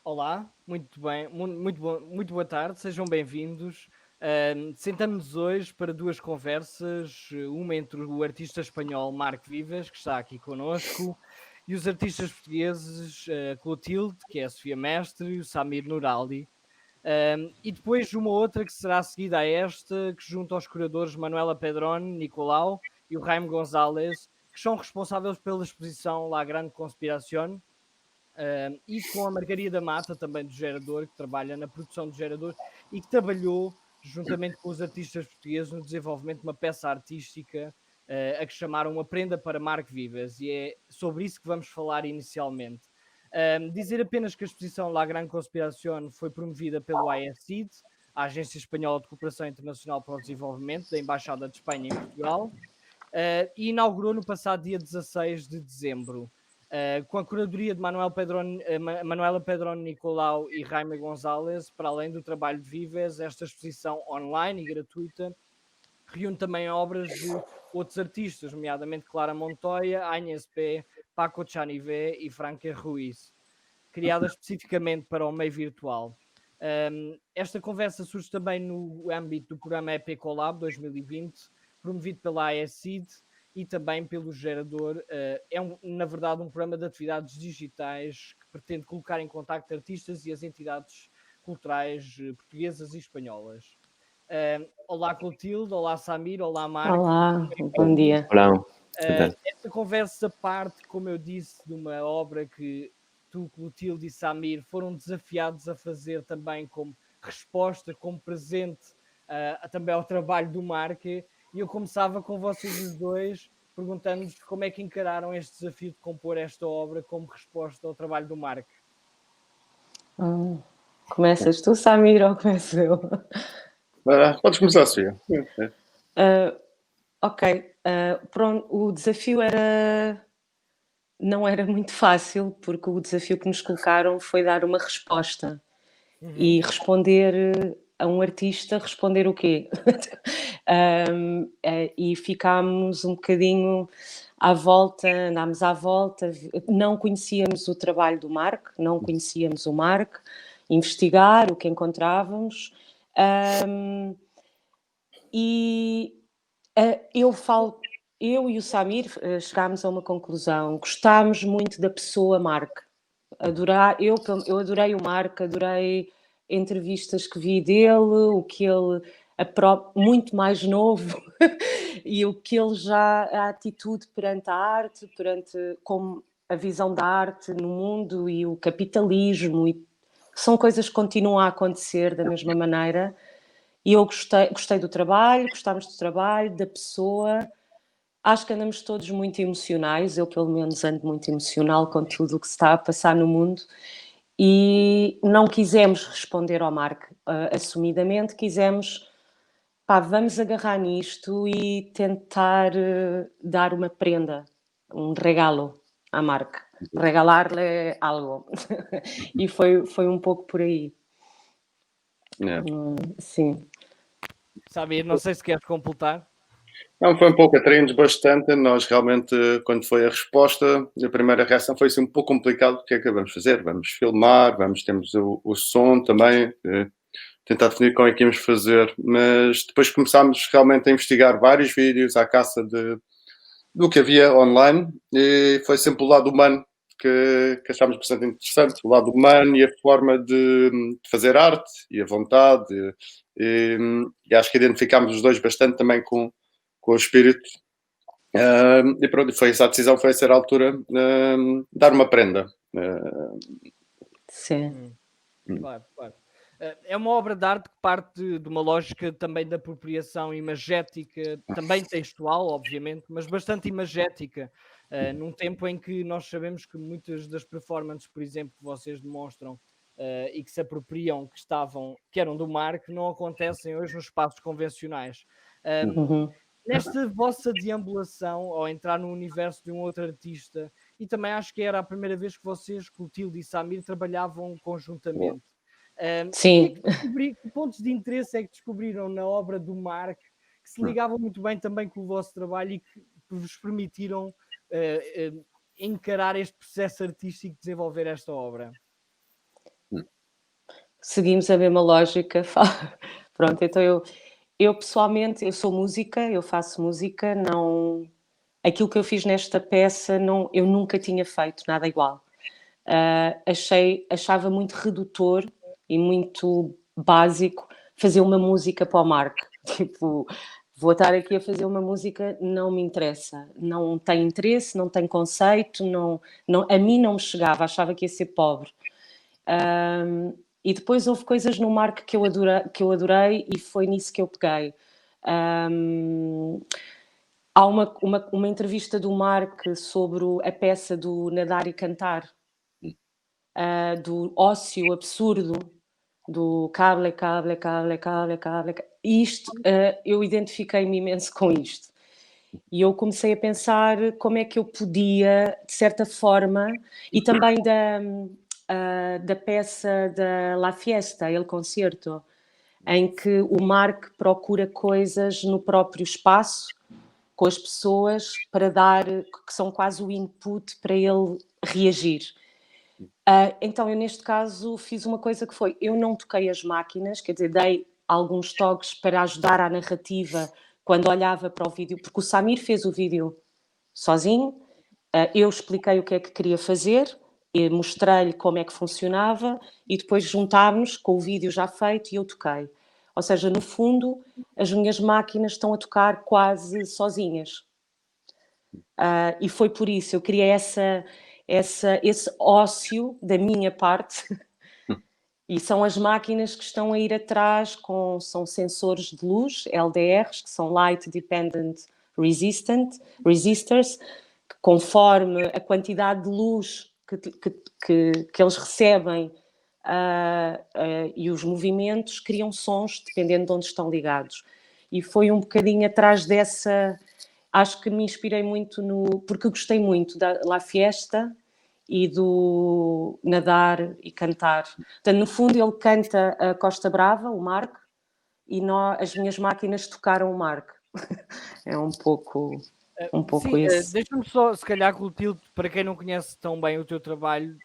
Olá, muito bem, muito boa tarde, sejam bem-vindos. Sentamos-nos hoje para duas conversas, uma entre o artista espanhol Marc Vives, que está aqui connosco, e os artistas portugueses Clotilde, que é a Sofia Mestre, e o Samir Nurali. E depois uma outra que será seguida a esta, que junto aos curadores Manuela Pedrone, Nicolau e o Jaime Gonzalez, que são responsáveis pela exposição La Grande Conspiración, e com a Margarida Mata, também do Gerador, que trabalha na produção do Gerador e que trabalhou juntamente com os artistas portugueses no desenvolvimento de uma peça artística a que chamaram Uma Prenda para Marc Vives, e é sobre isso que vamos falar inicialmente. Dizer apenas que a exposição La Gran Conspiración foi promovida pelo AECID, a Agência Espanhola de Cooperação Internacional para o Desenvolvimento, da Embaixada de Espanha em Portugal, e inaugurou no passado dia 16 de dezembro. Com a curadoria de Manuela Pedrone Nicolau e Jaime Gonzalez, para além do trabalho de Vives, esta exposição online e gratuita reúne também obras de outros artistas, nomeadamente Clara Montoya, Agnes P., Paco Chanivé e Franca Ruiz, criada especificamente para o meio virtual. Esta conversa surge também no âmbito do programa EP Collab 2020, promovido pela AECID e também pelo Gerador. Na verdade, um programa de atividades digitais que pretende colocar em contacto artistas e as entidades culturais portuguesas e espanholas. Olá, Clotilde, olá, Samir, olá, Marco. Olá, bom dia. Olá, Esta conversa parte, como eu disse, de uma obra que tu, Clotilde e Samir foram desafiados a fazer também como resposta, como presente também ao trabalho do Marque. E eu começava com vocês os dois, perguntando-vos como é que encararam este desafio de compor esta obra como resposta ao trabalho do Marque. Começas tu, Samir, ou começo eu? Podes começar, Sofia. Ok, pronto, o desafio não era muito fácil, porque o desafio que nos colocaram foi dar uma resposta e responder a um artista, responder o quê? E ficámos um bocadinho à volta, andámos à volta, não conhecíamos o trabalho do Marc, não conhecíamos o Marc, investigar o que encontrávamos. Eu e o Samir chegámos a uma conclusão. Gostámos muito da pessoa Marc. Eu adorei o Marc, adorei entrevistas que vi dele, o que ele muito mais novo e o que ele a atitude perante a arte, perante como a visão da arte no mundo e o capitalismo, e são coisas que continuam a acontecer da mesma maneira. E eu gostei do trabalho, gostámos do trabalho, da pessoa. Acho que andamos todos muito emocionais, eu pelo menos ando muito emocional com tudo o que se está a passar no mundo, e não quisemos responder ao Marc assumidamente, quisemos, vamos agarrar nisto e tentar dar uma prenda, um regalo a Marc, regalar-lhe algo. E foi um pouco por aí. Sim. Samir, não sei se queres completar. Não, foi um pouco, atraímos bastante. Nós realmente, quando foi a resposta, a primeira reação foi assim um pouco complicado. O que é que vamos fazer? Vamos filmar, temos o som também, tentar definir como é que íamos fazer. Mas depois começámos realmente a investigar vários vídeos à caça do que havia online, e foi sempre o lado humano que achámos bastante interessante, o lado humano e a forma de fazer arte e a vontade, e acho que identificámos os dois bastante também com o espírito, e pronto, foi essa a decisão, foi a ser a altura dar uma prenda. Sim. Claro, claro. É uma obra de arte que parte de uma lógica também de apropriação imagética, também textual, obviamente, mas bastante imagética, num tempo em que nós sabemos que muitas das performances, por exemplo, que vocês demonstram e que se apropriam, que eram do Marc, não acontecem hoje nos espaços convencionais. Nesta vossa deambulação, ao entrar no universo de um outro artista, e também acho que era a primeira vez que vocês, Clotilde e Samir, trabalhavam conjuntamente. Sim. Que pontos de interesse é que descobriram na obra do Marc que se ligavam muito bem também com o vosso trabalho e que vos permitiram encarar este processo artístico de desenvolver esta obra? seguimos a mesma lógica. Pronto, então eu pessoalmente, eu sou música, eu faço música, não... Aquilo que eu fiz nesta peça, não, eu nunca tinha feito nada igual. Achava muito redutor e muito básico fazer uma música para o Mark. Tipo, vou estar aqui a fazer uma música, não me interessa. Não tem interesse, não tem conceito, a mim não me chegava, achava que ia ser pobre. E depois houve coisas no Mark que eu adorei e foi nisso que eu peguei. Há uma entrevista do Mark sobre a peça do Nadar e Cantar, do ócio absurdo, do cable. Isto, eu identifiquei-me imenso com isto. E eu comecei a pensar como é que eu podia, de certa forma, e também da peça da La Fiesta, El Concerto, em que o Mark procura coisas no próprio espaço, com as pessoas, para dar, que são quase o input para ele reagir. Então, eu neste caso fiz uma coisa que foi, eu não toquei as máquinas, quer dizer, dei alguns toques para ajudar a narrativa quando olhava para o vídeo, porque o Samir fez o vídeo sozinho, eu expliquei o que é que queria fazer, mostrei-lhe como é que funcionava e depois juntámos com o vídeo já feito e eu toquei. Ou seja, no fundo, as minhas máquinas estão a tocar quase sozinhas. E foi por isso, eu queria esse ócio da minha parte. E são as máquinas que estão a ir atrás, são sensores de luz, LDRs, que são Light Dependent Resistors, que conforme a quantidade de luz que eles recebem e os movimentos, criam sons dependendo de onde estão ligados. E foi um bocadinho atrás dessa... Acho que me inspirei muito porque gostei muito da La Fiesta e do Nadar e Cantar. Portanto, no fundo, ele canta a Costa Brava, o Mark, e as minhas máquinas tocaram o Mark. É um pouco sim, isso. Deixa-me só, se calhar, Clotilde, para quem não conhece tão bem o teu trabalho,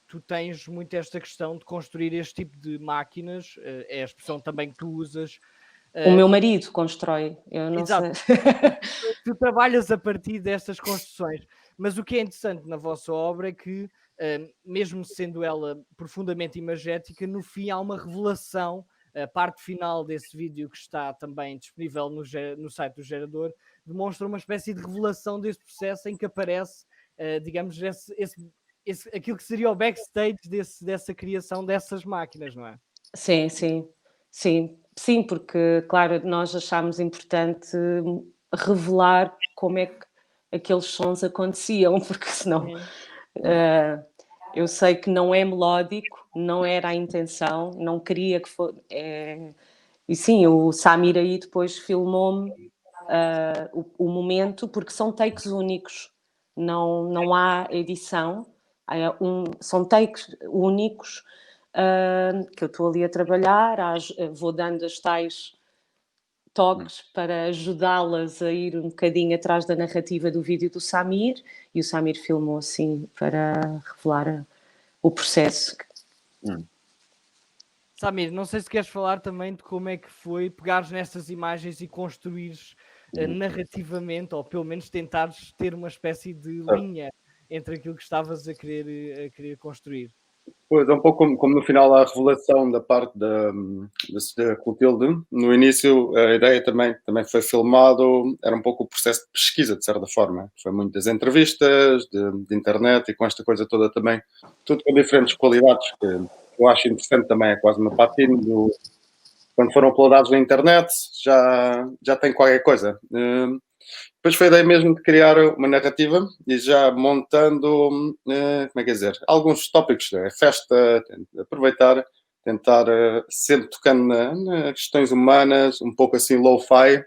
tu tens muito esta questão de construir este tipo de máquinas, é a expressão também que tu usas. O meu marido constrói, eu não Exato. sei. Tu trabalhas a partir destas construções, mas o que é interessante na vossa obra é que, mesmo sendo ela profundamente imagética, no fim há uma revelação. A parte final desse vídeo, que está também disponível no site do Gerador, demonstra uma espécie de revelação desse processo em que aparece, digamos, aquilo que seria o backstage dessa criação dessas máquinas, não é? Sim, porque, claro, nós achámos importante revelar como é que aqueles sons aconteciam, porque senão eu sei que não é melódico, não era a intenção, não queria que fosse... E sim, o Samir aí depois filmou-me o momento, porque são takes únicos, não há edição, são takes únicos que eu estou ali a trabalhar, vou dando as tais toques para ajudá-las a ir um bocadinho atrás da narrativa do vídeo do Samir, e o Samir filmou assim para revelar o processo. Samir, não sei se queres falar também de como é que foi pegares nestas imagens e construires narrativamente, ou pelo menos tentares ter uma espécie de linha entre aquilo que estavas a querer construir. Pois, é um pouco como no final a revelação da parte da Clotilde. No início, a ideia também foi filmado, era um pouco o processo de pesquisa, de certa forma. Foi muitas entrevistas de internet e com esta coisa toda também, tudo com diferentes qualidades, que eu acho interessante também, é quase uma patina quando foram uploadados na internet, já tem qualquer coisa. Depois foi a ideia mesmo de criar uma narrativa e já montando, como é que é dizer, alguns tópicos, festa, aproveitar, tentar sempre tocando nas questões humanas, um pouco assim low-fi,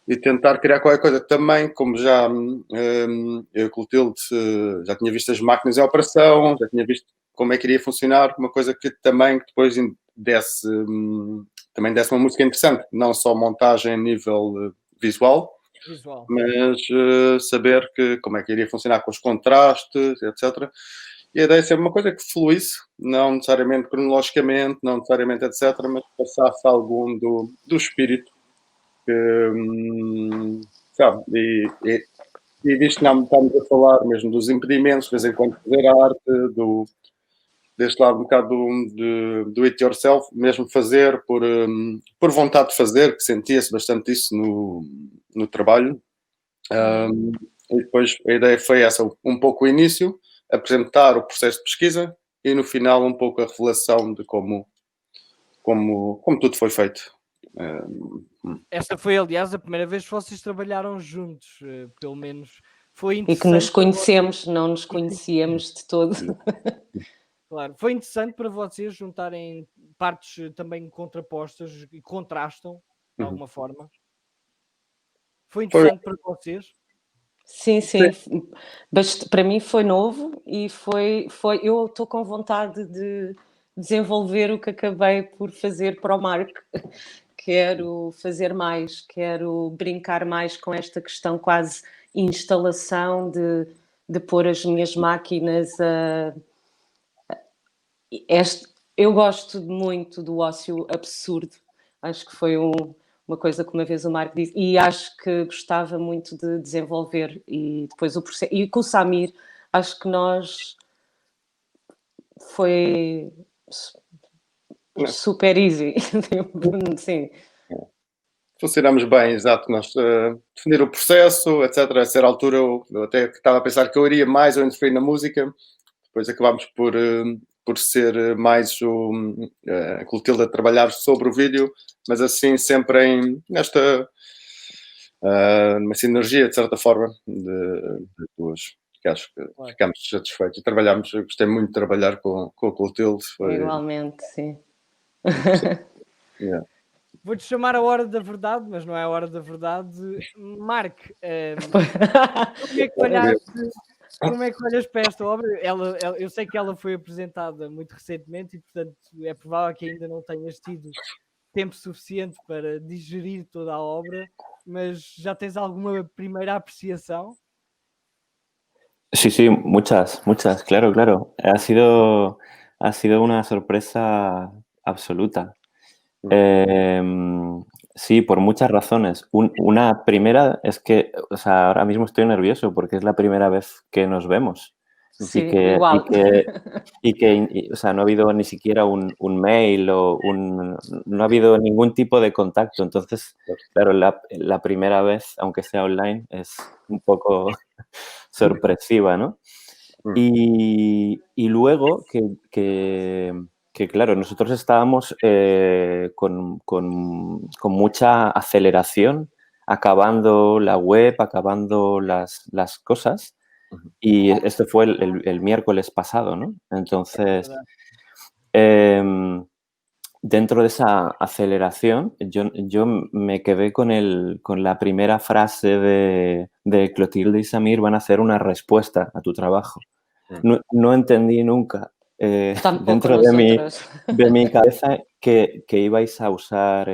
e tentar criar qualquer coisa também, como já eu e o Clotilde já tinha visto as máquinas em operação, já tinha visto como é que iria funcionar, uma coisa que também depois também desse uma música interessante, não só montagem a nível visual, mas saber como é que iria funcionar com os contrastes, etc. a ideia é ser uma coisa que fluísse, não necessariamente cronologicamente, não necessariamente etc, mas passasse algum do espírito que, sabe, e disto não estamos a falar mesmo dos impedimentos, de vez em quando fazer arte, deste lado um bocado do it yourself, mesmo fazer por vontade de fazer, que sentia-se bastante isso no trabalho. E depois a ideia foi essa, um pouco o início, apresentar o processo de pesquisa e no final um pouco a revelação de como tudo foi feito. Esta foi, aliás, a primeira vez que vocês trabalharam juntos, pelo menos foi E interessante. que nos conhecemos, não nos conhecíamos de todo. Claro, foi interessante para vocês juntarem partes também contrapostas e contrastam de alguma forma. Foi interessante para vocês? Sim, para mim foi novo e eu estou com vontade de desenvolver o que acabei por fazer para o Mark. Quero fazer mais, quero brincar mais com esta questão quase instalação de pôr as minhas máquinas a... Eu gosto muito do ócio absurdo, acho que foi uma coisa que uma vez o Marco disse, e acho que gostava muito de desenvolver, e depois o processo, e com o Samir, acho que foi super easy, sim. Funcionamos bem, exato, nós definir o processo, etc. A certa altura eu até estava a pensar que eu iria mais ou interferir na música, depois acabámos por ser mais a Clotilde a trabalhar sobre o vídeo, mas assim sempre nesta uma sinergia, de certa forma, de duas, que acho que ficámos satisfeitos e trabalhámos, eu gostei muito de trabalhar com a Clotilde. Igualmente, sim. Yeah. Vou-te chamar a hora da verdade, mas não é a hora da verdade. Mark, como é que olhas para esta obra? Eu sei que ela foi apresentada muito recentemente e, portanto, é provável que ainda não tenhas tido tempo suficiente para digerir toda a obra, mas já tens alguma primeira apreciação? Sí, muchas, claro. Ha sido una sorpresa absoluta. Sí, por muchas razones. Una primera es que, o sea, ahora mismo estoy nervioso porque es la primera vez que nos vemos. Sí, igual. O sea, no ha habido ni siquiera un mail o no ha habido ningún tipo de contacto. Entonces, claro, la primera vez, aunque sea online, es un poco sorpresiva, ¿no? Y luego que claro, nosotros estábamos con mucha aceleración, acabando la web, acabando las cosas, y esto fue el miércoles pasado, ¿no? Entonces, dentro de esa aceleración, yo me quedé con la primera frase de Clotilde y Samir van a hacer una respuesta a tu trabajo. No entendí nunca dentro de mi cabeza que ibais a usar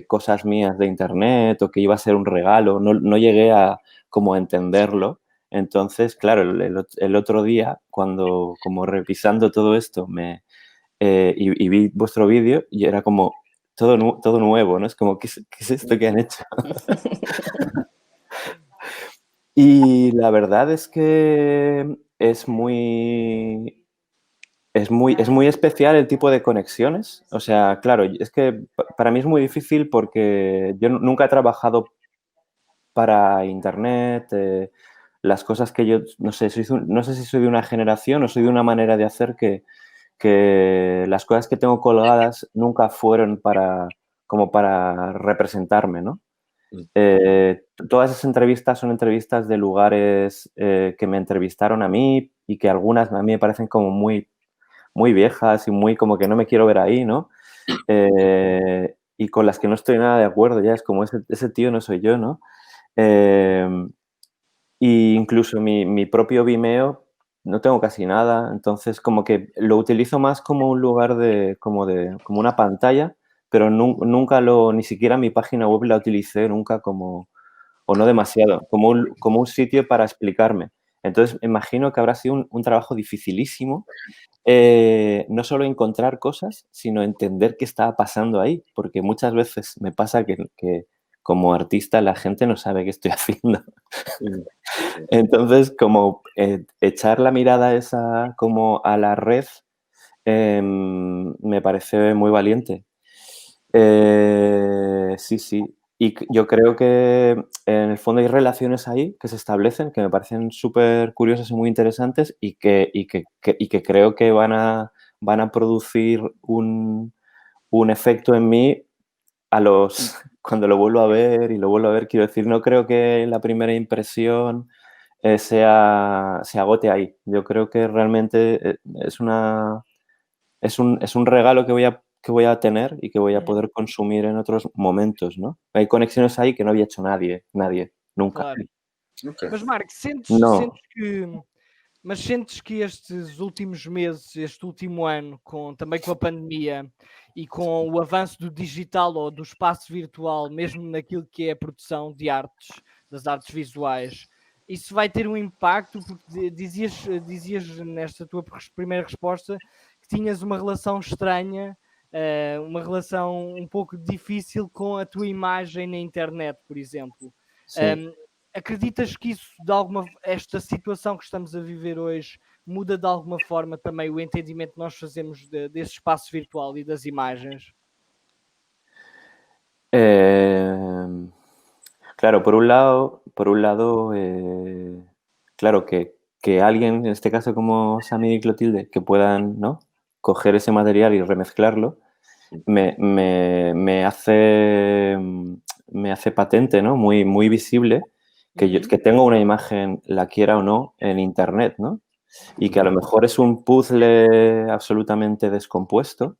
cosas mías de internet o que iba a ser un regalo. No llegué a como entenderlo. Entonces, claro, el otro día, cuando como revisando todo esto y vi vuestro vídeo y era como todo nuevo, ¿no? Es como, ¿qué es esto que han hecho? Y la verdad es que es muy especial el tipo de conexiones. O sea, claro, es que para mí es muy difícil porque yo nunca he trabajado para internet. Las cosas que yo, no sé si soy de una generación o soy de una manera de hacer que las cosas que tengo colgadas nunca fueron como para representarme, ¿no? Todas esas entrevistas son entrevistas de lugares que me entrevistaron a mí y que algunas a mí me parecen como muy, muy viejas y muy como que no me quiero ver ahí, ¿no? Y con las que no estoy nada de acuerdo, ya es como ese tío no soy yo, ¿no? Y incluso mi propio Vimeo no tengo casi nada, entonces como que lo utilizo más como un lugar como una pantalla, pero nunca ni siquiera mi página web la utilicé nunca o no demasiado, como un sitio para explicarme. Entonces, imagino que habrá sido un trabajo dificilísimo, no solo encontrar cosas, sino entender qué estaba pasando ahí, porque muchas veces me pasa que como artista la gente no sabe qué estoy haciendo. Entonces, como echar la mirada esa como a la red me parece muy valiente. Sí, sí. Y yo creo que en el fondo hay relaciones ahí que se establecen que me parecen súper curiosas y muy interesantes y que creo que van a producir un efecto en mí cuando lo vuelvo a ver y lo vuelvo a ver. Quiero decir, no creo que la primera impresión se agote ahí. Yo creo que realmente es un regalo que voy a tener y que voy a poder consumir en otros momentos, ¿no? Hay conexiones ahí que no había hecho nadie, nunca. Claro. Ok. Mas, Marco, No. sentes que estes últimos meses, este último ano, também com a pandemia e com o avanço do digital ou do espaço virtual, mesmo naquilo que é a produção de artes, das artes visuais, isso vai ter um impacto? Porque dizias nesta tua primeira resposta que tinhas uma relação estranha, uma relação um pouco difícil com a tua imagem na internet, por exemplo. Sí. Acreditas que isso, esta situação que estamos a viver hoje, muda de alguma forma também o entendimento que nós fazemos desse espaço virtual e das imagens? Claro, por un lado, claro, que alguien, en este caso como Samir y Clotilde, que puedan, ¿no?, coger ese material y remezclarlo, me hace patente, ¿no?, muy, muy visible que tengo una imagen, la quiera o no, en Internet, ¿no? Y que a lo mejor es un puzzle absolutamente descompuesto,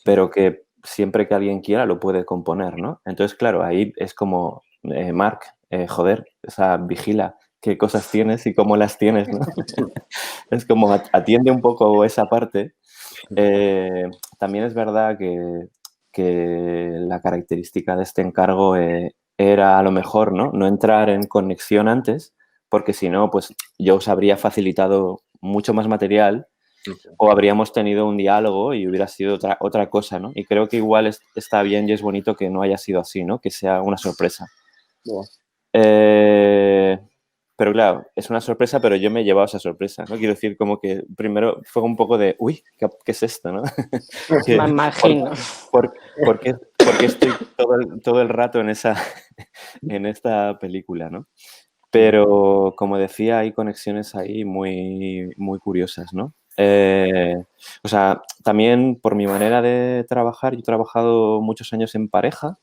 pero que siempre que alguien quiera lo puede componer, ¿no? Entonces, claro, ahí es como, Marc, joder, o sea, vigila qué cosas tienes y cómo las tienes, ¿no? Es como atiende un poco esa parte. También es verdad que la característica de este encargo era a lo mejor, ¿no?, no entrar en conexión antes, porque si no, pues yo os habría facilitado mucho más material o habríamos tenido un diálogo y hubiera sido otra cosa, ¿no? Y creo que igual está bien y es bonito que no haya sido así, ¿no? Que sea una sorpresa. Boa. Pero claro, es una sorpresa, pero yo me he llevado esa sorpresa, ¿no? Quiero decir, como que primero fue un poco de, uy, ¿qué es esto, no? Me imagino. ¿Por qué estoy todo el rato en esta película, ¿no? Pero, como decía, hay conexiones ahí muy, muy curiosas, ¿no? O sea, también por mi manera de trabajar, yo he trabajado muchos años en pareja,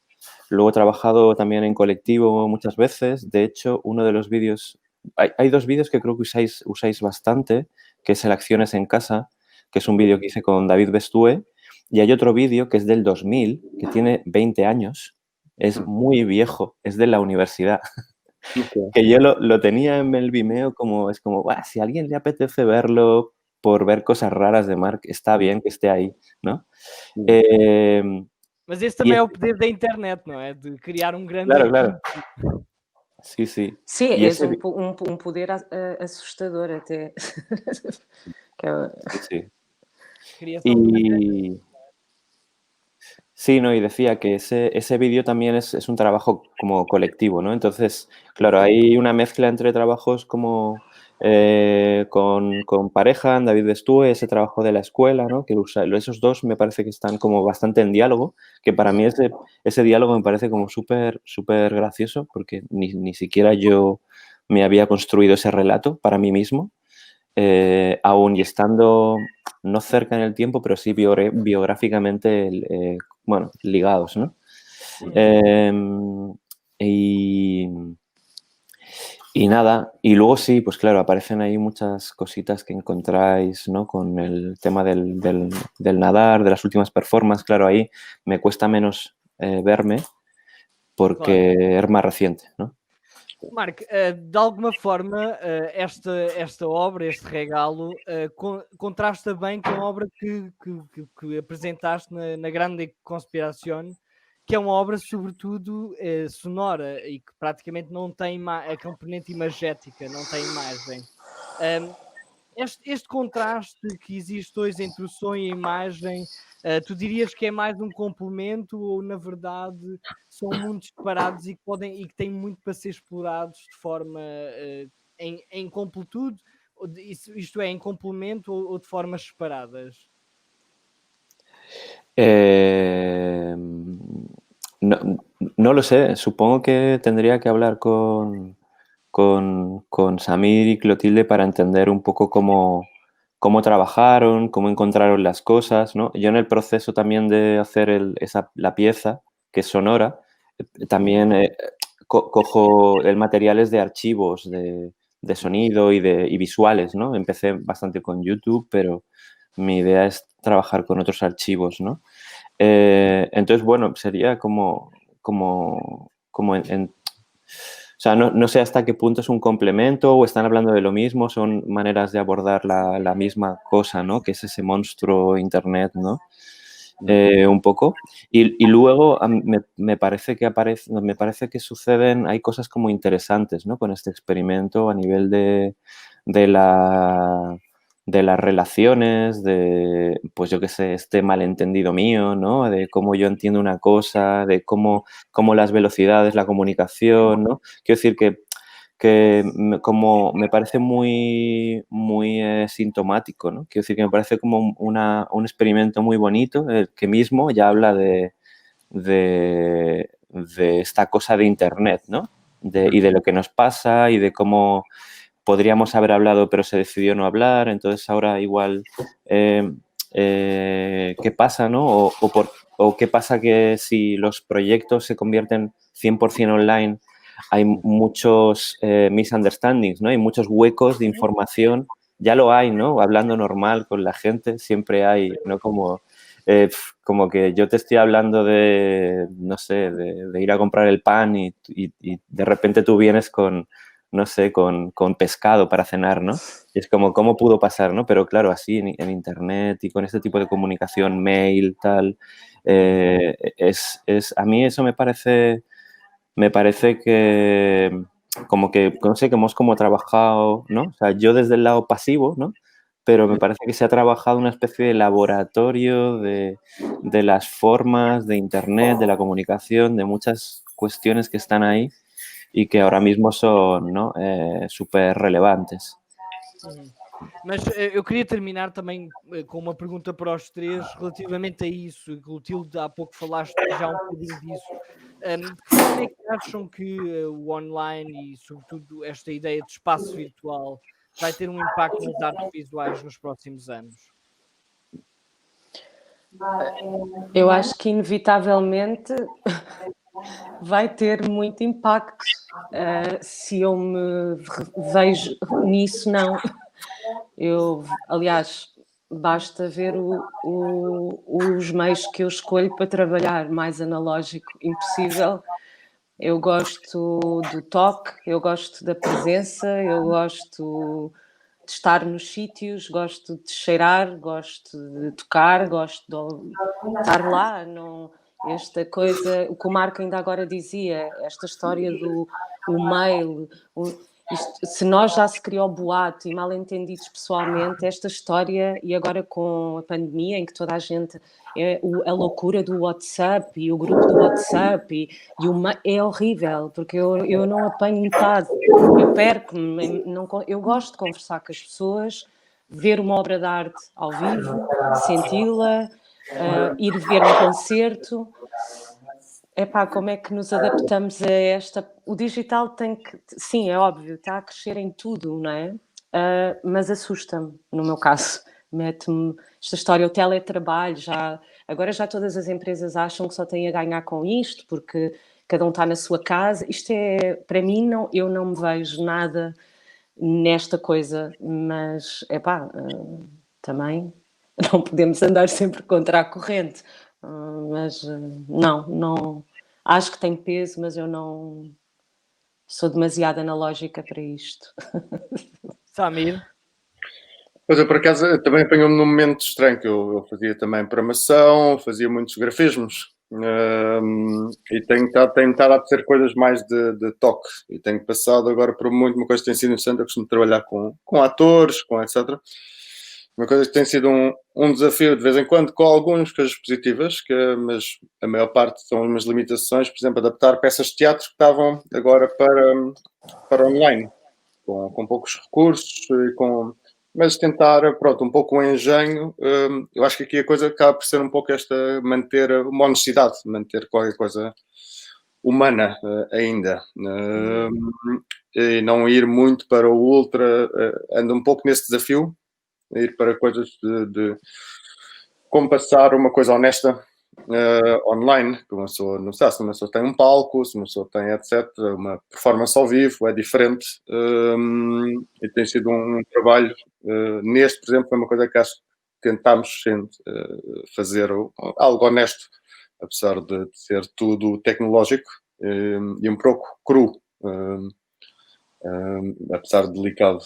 luego he trabajado también en colectivo muchas veces. De hecho, uno de los vídeos, hay dos vídeos que creo que usáis bastante, que es el Acciones en Casa, que es un vídeo que hice con David Bestúe, y hay otro vídeo que es del 2000, que tiene 20 años, es muy viejo, es de la universidad. Ok. Que yo lo tenía en el Vimeo es como, si a alguien le apetece verlo por ver cosas raras de Marc, está bien que esté ahí, ¿no? Mas esse E também é esse o poder da internet, não é? De criar um grande Claro, arquivo. claro. Sí, sí. Sim, Y é ese um poder assustador até. Que é- Sí, sí. Criação de uma grande. Y sí, no, y decía que ese vídeo también es un trabajo como colectivo, ¿no? Entonces, claro, hay una mezcla entre trabajos como con pareja, en David Bestúe, ese trabajo de la escuela, ¿no? Que esos dos me parece que están como bastante en diálogo, que para mí ese diálogo me parece como súper, súper gracioso, porque ni siquiera yo me había construido ese relato para mí mismo, aún y estando no cerca en el tiempo, pero sí biográficamente, bueno, ligados, ¿no? Y, y nada, y luego sí, pues claro, aparecen ahí muchas cositas que encontráis, ¿no? Con el tema del nadar, de las últimas performances, claro, ahí me cuesta menos verme porque es más reciente, ¿no? Marco, de alguma forma, esta obra, este regalo, contrasta bem com a obra que apresentaste na Grande Conspiração, que é uma obra sobretudo sonora e que praticamente não tem a componente imagética, não tem imagem. Este contraste que existe hoje entre o som e a imagem, tu dirias que é mais um complemento ou, na verdade, são mundos separados e que têm muito para ser explorados de forma em completude, isto é, em complemento ou de formas separadas? No lo sé, supongo que tendría que hablar con Samir y Clotilde para entender un poco cómo trabajaron, cómo encontraron las cosas, ¿no? Yo en el proceso también de hacer la pieza, que es sonora, también cojo el materiales de archivos de sonido y visuales, ¿no? Empecé bastante con YouTube, pero mi idea es trabajar con otros archivos, ¿no? Entonces, bueno, sería como o sea, no sé hasta qué punto es un complemento o están hablando de lo mismo, son maneras de abordar la misma cosa, ¿no? Que es ese monstruo Internet, ¿no? Un poco. Y luego me parece que suceden, hay cosas como interesantes, ¿no? Con este experimento a nivel de las relaciones, de, pues yo qué sé, este malentendido mío, ¿no? De cómo yo entiendo una cosa, de cómo las velocidades, la comunicación, ¿no? Quiero decir que como me parece muy sintomático, ¿no? Quiero decir que me parece como un experimento muy bonito, el que mismo ya habla de esta cosa de Internet, ¿no? Y de lo que nos pasa y de cómo podríamos haber hablado pero se decidió no hablar, entonces ahora igual ¿qué pasa, no? O qué pasa que si los proyectos se convierten 100% online, hay muchos misunderstandings, ¿no? Hay muchos huecos de información, ya lo hay, ¿no? Hablando normal con la gente, siempre hay, ¿no? Como que yo te estoy hablando de, no sé, de ir a comprar el pan y de repente tú vienes con, no sé, con pescado para cenar, ¿no? Y es como, ¿cómo pudo pasar, no? Pero claro, así en Internet y con este tipo de comunicación, mail, tal, a mí eso me parece que como que, no sé, que hemos como trabajado, ¿no? O sea, yo desde el lado pasivo, ¿no? Pero me parece que se ha trabajado una especie de laboratorio de las formas de Internet, de la comunicación, de muchas cuestiones que están ahí e que ahora mismo son, ¿no? Super relevantes. Mas eu queria terminar também com uma pergunta para os três relativamente a isso. Clotilde, há pouco falaste já um bocadinho disso. De que forma é que acham que o online e, sobretudo, esta ideia de espaço virtual vai ter um impacto nas artes visuais nos próximos anos? Eu acho que, inevitavelmente, vai ter muito impacto. Se eu me vejo nisso, não. Aliás, basta ver os meios que eu escolho para trabalhar, mais analógico impossível. Eu gosto do toque, eu gosto da presença, eu gosto de estar nos sítios, gosto de cheirar, gosto de tocar, gosto de estar lá. Não, esta coisa, o que o Marco ainda agora dizia, esta história do mail, se nós já se criou boato e mal entendidos pessoalmente, esta história, e agora com a pandemia em que toda a gente, a loucura do WhatsApp e o grupo do WhatsApp é horrível, porque eu não apanho metade, eu perco-me, eu gosto de conversar com as pessoas, ver uma obra de arte ao vivo, senti-la, ir ver um concerto. Epá, como é que nos adaptamos a esta... O digital tem que... Sim, é óbvio, está a crescer em tudo, não é? Mas assusta-me, no meu caso. Mete-me esta história, o teletrabalho, agora já todas as empresas acham que só têm a ganhar com isto, porque cada um está na sua casa. Isto é, para mim, eu não me vejo nada nesta coisa, mas, epá, também não podemos andar sempre contra a corrente. Mas não, acho que tem peso, mas eu não sou demasiado analógica para isto. Samir? Pois eu, por acaso, também apanhou-me num momento estranho, que eu fazia também programação, fazia muitos grafismos, E tenho estado a apetecer coisas mais de toque. E tenho passado agora por muito uma coisa que tem sido interessante. Eu costumo trabalhar com atores, com etc. Uma coisa que tem sido um desafio de vez em quando, com algumas coisas positivas, mas a maior parte são umas limitações. Por exemplo, adaptar peças de teatro que estavam agora para online, com poucos recursos e mas tentar, pronto, um pouco o engenho. Eu acho que aqui a coisa acaba por ser um pouco manter uma honestidade, manter qualquer coisa humana ainda. E não ir muito para o ultra. Ando um pouco nesse desafio, ir para coisas de como passar uma coisa honesta online, que uma pessoa não sabe, se uma pessoa tem um palco, se uma pessoa tem etc, uma performance ao vivo é diferente, e tem sido um trabalho, neste, por exemplo, foi uma coisa que acho que tentámos fazer algo honesto, apesar de ser tudo tecnológico e um pouco cru, apesar de delicado.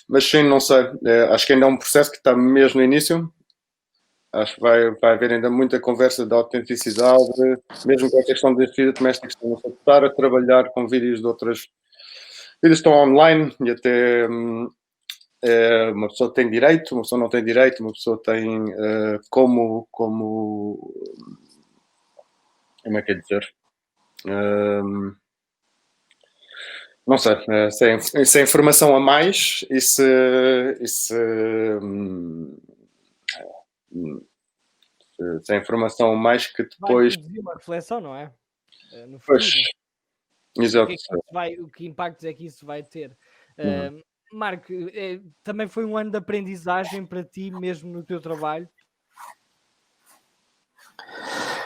Mas sim, não sei, acho que ainda é um processo que está mesmo no início. Acho que vai haver ainda muita conversa de autenticidade, mesmo com a questão das vidas domésticas, estamos a estar a trabalhar com vídeos de outras. Vídeos estão online e até uma pessoa tem direito, uma pessoa não tem direito, uma pessoa tem como é que é dizer? Não sei, se é informação a mais e se é informação a mais que Vai depois. produzir uma reflexão, não é? No futuro. Pois, exato. Que impactos é que isso vai ter? Uhum. Marco, também foi um ano de aprendizagem para ti, mesmo no teu trabalho?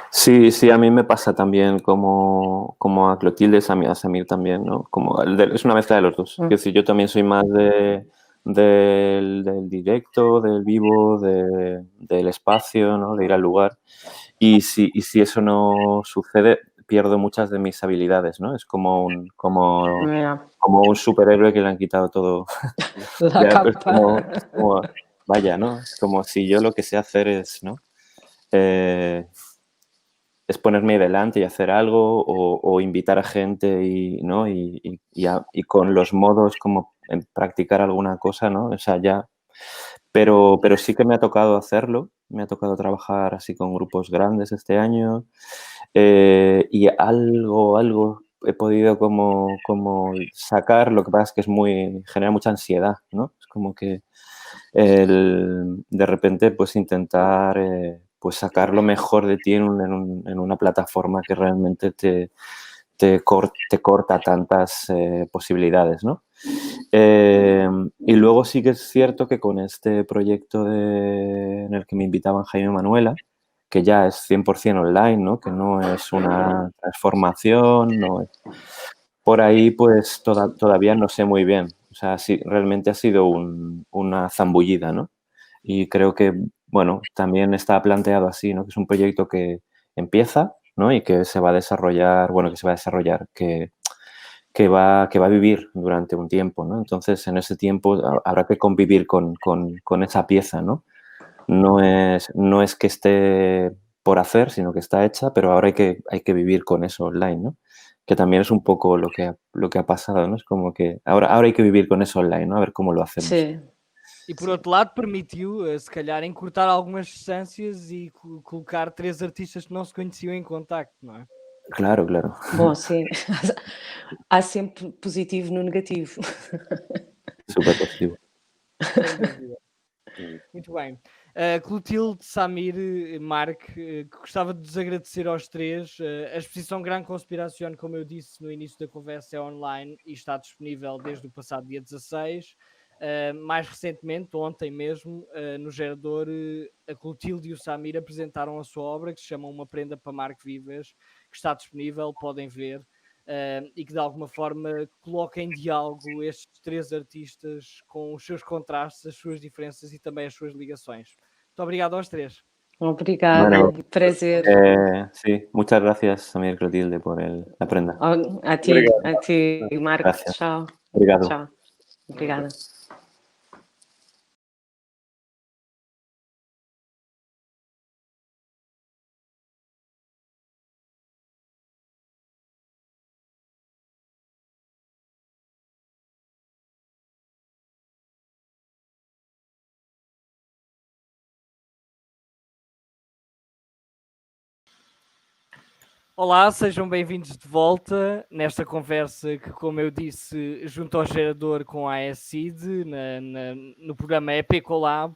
Sí, sí, a mí me pasa también como a Clotilde, a Samir también, ¿no? Es una mezcla de los dos. Es decir, yo también soy más del directo, del vivo, del espacio, ¿no? De ir al lugar. Y si eso no sucede, pierdo muchas de mis habilidades, ¿no? Es como un superhéroe que le han quitado todo. La Ya, capa. es como, vaya, ¿no? Es como si yo lo que sé hacer es, ¿no? Es ponerme ahí delante y hacer algo o invitar a gente y, ¿no? y con los modos como en practicar alguna cosa, ¿no? O sea, ya... Pero sí que me ha tocado hacerlo, me ha tocado trabajar así con grupos grandes este año y algo he podido como sacar, lo que pasa es que genera mucha ansiedad, ¿no? Es como que de repente pues intentar pues sacar lo mejor de ti en una plataforma que realmente te corta tantas posibilidades, ¿no? Y luego sí que es cierto que con este proyecto en el que me invitaban Jaime y Manuela, que ya es 100% online, ¿no? Que no es una transformación, no es... Por ahí pues todavía no sé muy bien. O sea, sí, realmente ha sido una zambullida, ¿no? Y creo que, bueno, también está planteado así, ¿no? Que es un proyecto que empieza, ¿no? Y que se va a desarrollar, que va a vivir durante un tiempo, ¿no? Entonces, en ese tiempo habrá que convivir con esa pieza, ¿no? No es que esté por hacer, sino que está hecha, pero ahora hay que vivir con eso online, ¿no? Que también es un poco lo que ha pasado, ¿no? Es como que ahora hay que vivir con eso online, ¿no? A ver cómo lo hacemos. Sí. E por outro lado, permitiu, se calhar, encurtar algumas distâncias e colocar 3 artistas que não se conheciam em contacto, não é? Claro, claro. Bom, sim. Há sempre positivo no negativo. Súper positivo. Sem dúvida. Muito bem. Clotilde, Samir, Marc, gostava de vos agradecer aos três. A exposição Gran Conspiración, como eu disse no início da conversa, é online e está disponível desde o passado dia 16. Mais recentemente, ontem mesmo, no Gerador, a Clotilde e o Samir apresentaram a sua obra, que se chama Uma Prenda para Marc Vivas, que está disponível, podem ver. E que de alguma forma coloca em diálogo estes três artistas com os seus contrastes, as suas diferenças e também as suas ligações. Muito obrigado aos três. Obrigada, Bueno, prazer. Sí, muchas gracias, Samir Clotilde, por la prenda. A ti, Marco. Gracias. Tchau. Obrigado. Tchau. Obrigada. Olá, sejam bem-vindos de volta nesta conversa que, como eu disse, junto ao gerador com a ASCID, no programa EP Collab.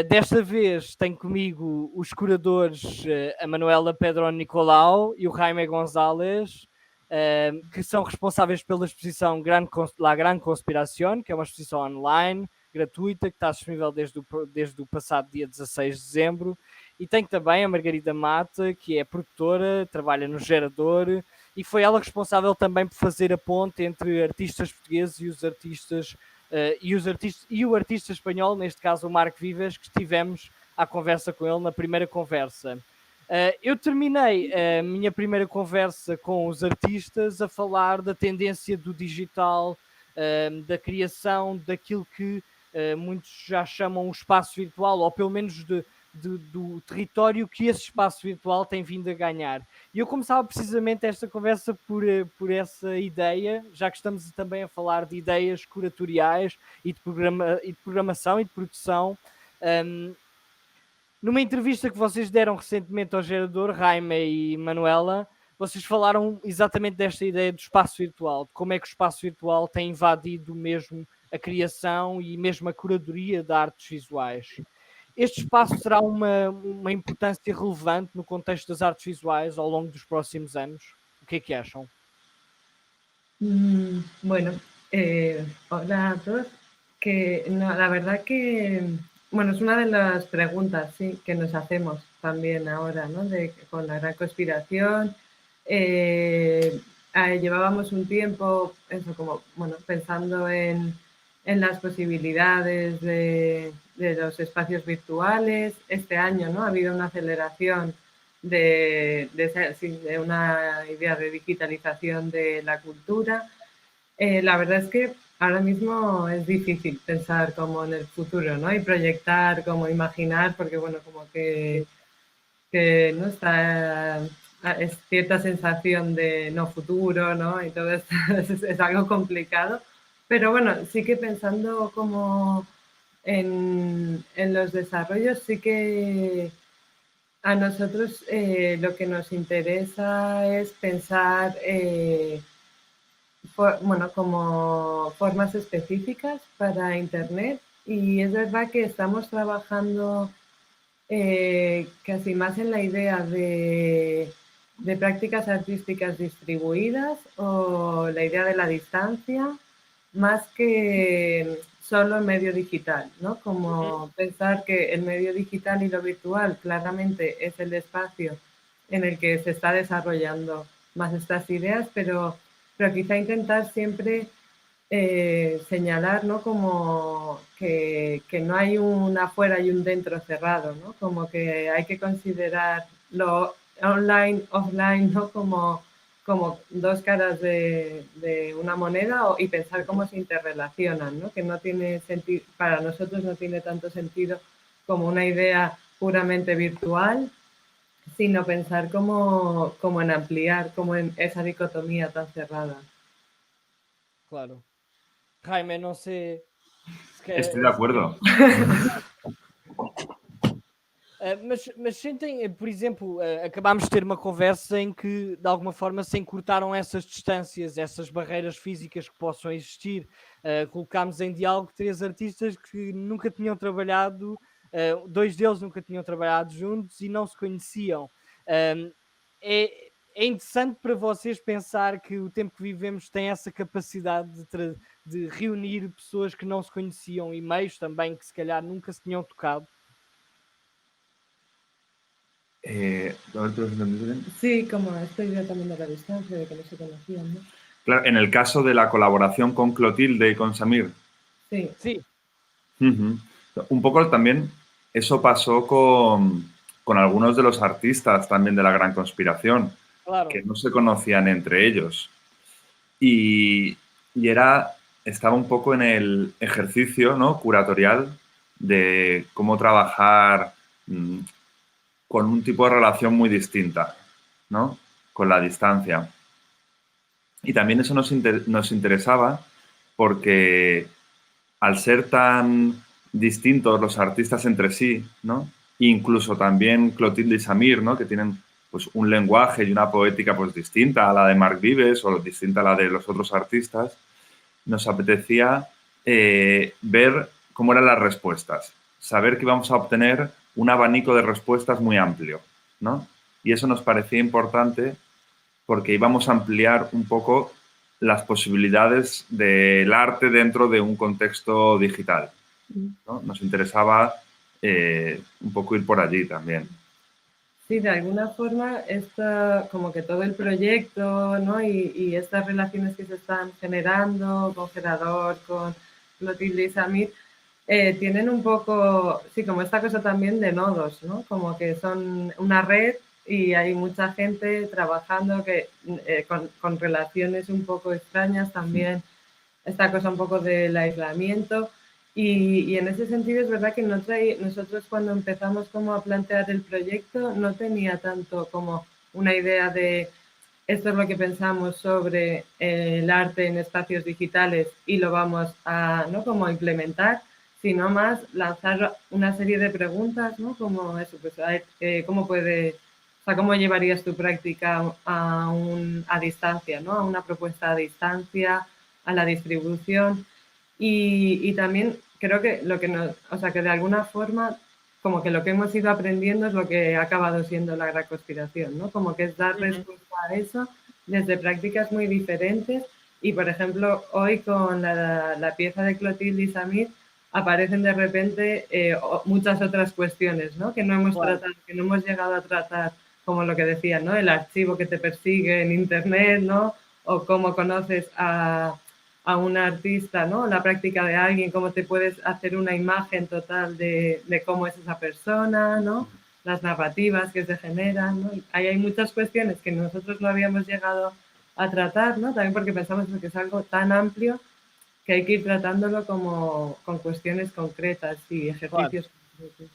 Desta vez tenho comigo os curadores a Manuela Pedro Nicolau e o Jaime González, que são responsáveis pela exposição La Gran Conspiración, que é uma exposição online, gratuita, que está disponível desde o passado dia 16 de dezembro. E tenho também a Margarida Mata, que é produtora, trabalha no Gerador, e foi ela responsável também por fazer a ponte entre artistas portugueses e os artistas e o artista espanhol, neste caso o Marco Vives, que estivemos à conversa com ele na primeira conversa. Eu terminei a minha primeira conversa com os artistas a falar da tendência do digital, da criação daquilo que muitos já chamam o espaço virtual, ou pelo menos do território que esse espaço virtual tem vindo a ganhar. E eu começava precisamente esta conversa por essa ideia, já que estamos também a falar de ideias curatoriais e de programação e de produção. Numa entrevista que vocês deram recentemente ao Gerador, Jaime e Manuela, vocês falaram exatamente desta ideia do espaço virtual, de como é que o espaço virtual tem invadido mesmo a criação e mesmo a curadoria de artes visuais. Este espaço terá uma importância relevante no contexto das artes visuais ao longo dos próximos anos? O que é que acham? Bueno, hola a todos. Que no, la verdad que, bueno, es una de las preguntas, sí, que nos hacemos también ahora, ¿no? Con la gran conspiración. Llevábamos un tiempo, eso como, bueno, pensando en las posibilidades de los espacios virtuales. Este año, ¿no? Ha habido una aceleración de una idea de digitalización de la cultura. La verdad es que ahora mismo es difícil pensar como en el futuro, ¿no? Y proyectar, como imaginar, porque bueno, como que no está, es cierta sensación de no futuro, ¿no? Y todo esto es algo complicado. Pero bueno, sí que pensando como en los desarrollos, sí que a nosotros lo que nos interesa es pensar, bueno, como formas específicas para Internet, y es verdad que estamos trabajando casi más en la idea de prácticas artísticas distribuidas o la idea de la distancia, más que solo en medio digital, ¿no? Como pensar que el medio digital y lo virtual claramente es el espacio en el que se está desarrollando más estas ideas, pero quizá intentar siempre señalar, ¿no? Como que no hay un afuera y un dentro cerrado, ¿no? Como que hay que considerar lo online, offline, ¿no? Como dos caras de una moneda, y pensar cómo se interrelacionan, ¿no? Que no tiene sentido, para nosotros no tiene tanto sentido como una idea puramente virtual, sino pensar como en ampliar, como en esa dicotomía tan cerrada. Claro. Jaime, não sei... Estoy de acuerdo. Mas sentem, por exemplo, acabámos de ter uma conversa em que, de alguma forma, se encurtaram essas distâncias, essas barreiras físicas que possam existir. Colocámos em diálogo 3 artistas que nunca tinham trabalhado, 2 deles nunca tinham trabalhado juntos e não se conheciam. É interessante para vocês pensar que o tempo que vivemos tem essa capacidade de reunir pessoas que não se conheciam e meios também que se calhar nunca se tinham tocado. Sí, como esta idea también de la distancia, de que no se conocían, ¿no? Claro, en el caso de la colaboración con Clotilde y con Samir. Sí. Sí. Un poco también eso pasó con algunos de los artistas también de la Gran Conspiración, claro, que no se conocían entre ellos. Y estaba un poco en el ejercicio, ¿no? Curatorial de cómo trabajar con un tipo de relación muy distinta, ¿no? Con la distancia. Y también eso nos interesaba porque al ser tan distintos los artistas entre sí, ¿no? Incluso también Clotilde y Samir, ¿no? Que tienen pues un lenguaje y una poética pues distinta a la de Marc Vives o distinta a la de los otros artistas, nos apetecía ver cómo eran las respuestas, saber que íbamos a obtener un abanico de respuestas muy amplio, ¿no? Y eso nos parecía importante porque íbamos a ampliar un poco las posibilidades del arte dentro de un contexto digital, ¿no? Nos interesaba un poco ir por allí también. Sí, de alguna forma, como que todo el proyecto, ¿no? Y estas relaciones que se están generando con Gerador, con Clotilde y Samir, tienen un poco, sí, como esta cosa también de nodos, ¿no? Como que son una red y hay mucha gente trabajando con relaciones un poco extrañas también, esta cosa un poco del aislamiento. Y en ese sentido es verdad que nosotros cuando empezamos como a plantear el proyecto no tenía tanto como una idea de esto es lo que pensamos sobre el arte en espacios digitales y lo vamos a, ¿no? Como implementar, sino más lanzar una serie de preguntas, ¿no? Como eso, pues a ver, ¿cómo llevarías tu práctica a distancia, ¿no? A una propuesta a distancia, a la distribución? Y también creo que que de alguna forma, como que lo que hemos ido aprendiendo es lo que ha acabado siendo la gran conspiración, ¿no? Como que es dar respuesta a eso desde prácticas muy diferentes. Y, por ejemplo, hoy con la pieza de Clotilde y Samir aparecen de repente muchas otras cuestiones, ¿no? Que no hemos tratado, que no hemos llegado a tratar, como lo que decía, ¿no? El archivo que te persigue en Internet, ¿no? O cómo conoces a un artista, ¿no? La práctica de alguien, cómo te puedes hacer una imagen total de cómo es esa persona, ¿no? Las narrativas que se generan, ¿no? Ahí hay muchas cuestiones que nosotros no habíamos llegado a tratar, ¿no? También porque pensamos que es algo tan amplio que hay que ir tratándolo como con cuestiones concretas y ejercicios concretos.